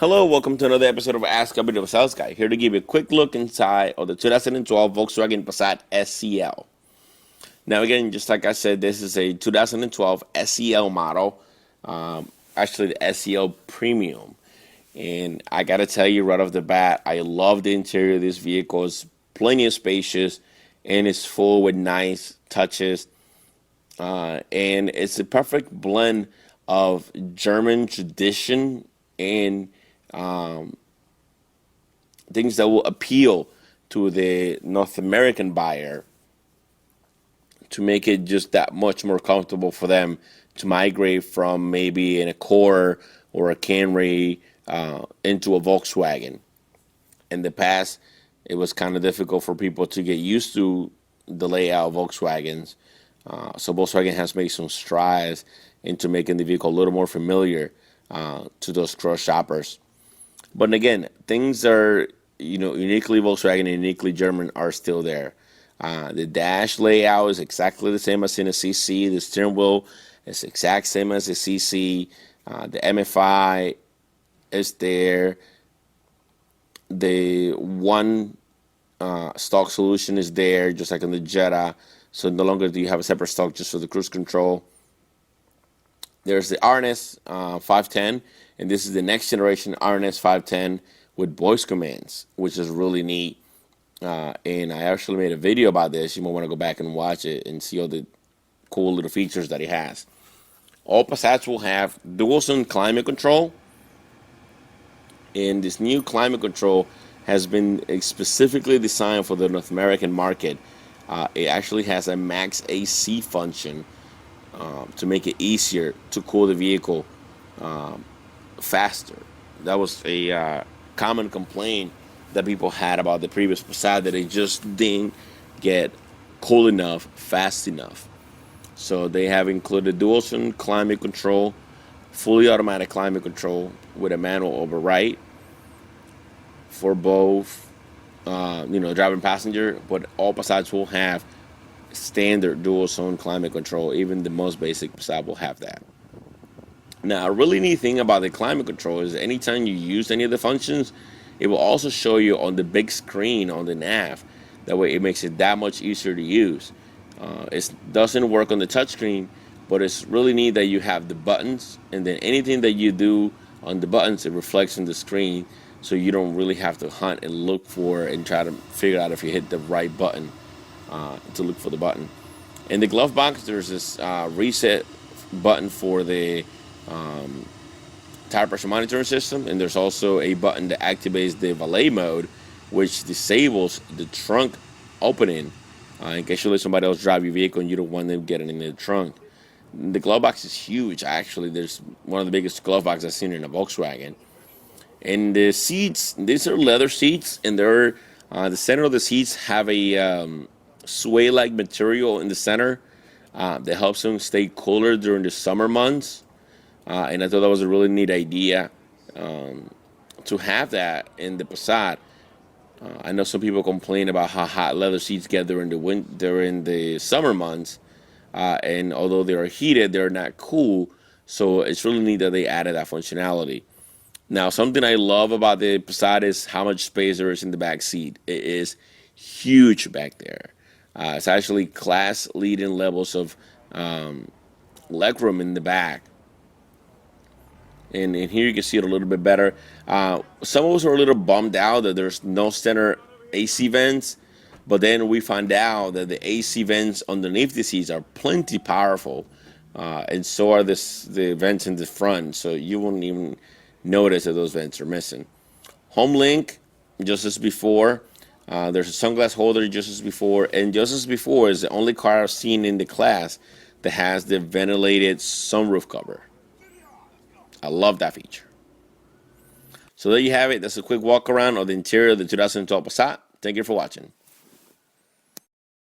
Hello, welcome to another episode of Ask a Bit of a Sales Guy. Here to give you a quick look inside of the 2012 Volkswagen Passat SEL. Now again, just like I said, this is a 2012 SEL model, actually the SEL Premium. And I gotta tell you right off the bat, I love the interior of this vehicle. It's plenty of spacious and it's full with nice touches. And it's a perfect blend of German tradition and things that will appeal to the North American buyer to make it just that much more comfortable for them to migrate from maybe an Accord or a Camry into a Volkswagen. In the past, it was kind of difficult for people to get used to the layout of Volkswagens. So Volkswagen has made some strides into making the vehicle a little more familiar to those cross shoppers. But again, things are, uniquely Volkswagen and uniquely German are still there. The dash layout is exactly the same as in a CC. The steering wheel is the exact same as a CC. The MFI is there. The one stock solution is there, just like in the Jetta. So no longer do you have a separate stock just for the cruise control. There's the RNS 510, and this is the next generation RNS 510 with voice commands, which is really neat. And I actually made a video about this. You might want to go back and watch it and see all the cool little features that it has. All Passats will have dual-zone climate control, and this new climate control has been specifically designed for the North American market. It actually has a max AC function to make it easier to cool the vehicle faster. That was a common complaint that people had about the previous Passat, that it just didn't get cool enough, fast enough. So they have included dual-zone climate control, fully automatic climate control with a manual override for both, driver and passenger. But all Passats will have standard dual-zone climate control. Even the most basic Passat will have that. Now, a really neat thing about the climate control is anytime you use any of the functions, it will also show you on the big screen on the nav. That way it makes it that much easier to use. It doesn't work on the touchscreen, but it's really neat that you have the buttons, and then anything that you do on the buttons, it reflects on the screen, so you don't really have to hunt and look for and try to figure out if you hit the right button to look for the button. In the glove box, there's this reset button for the tire pressure monitoring system, and there's also a button that activates the valet mode, which disables the trunk opening in case you let somebody else drive your vehicle and you don't want them getting in the trunk. The glove box is huge. Actually, there's one of the biggest glove boxes I've seen in a Volkswagen. And the seats, these are leather seats, and they're the center of the seats have a sway-like material in the center that helps them stay cooler during the summer months. And I thought that was a really neat idea to have that in the Passat. I know some people complain about how hot leather seats get during the summer months, and although they are heated, they're not cool. So it's really neat that they added that functionality. Now, something I love about the Passat is how much space there is in the back seat. It is huge back there. It's actually class-leading levels of legroom in the back. And here you can see it a little bit better. Some of us are a little bummed out that there's no center AC vents, but then we find out that the AC vents underneath the seats are plenty powerful, and so are the vents in the front, so you won't even notice that those vents are missing. Home link, just as before. There's a sunglass holder just as before, and just as before is the only car I've seen in the class that has the ventilated sunroof cover. I love that feature. So there you have it. That's a quick walk around of the interior of the 2012 Passat. Thank you for watching.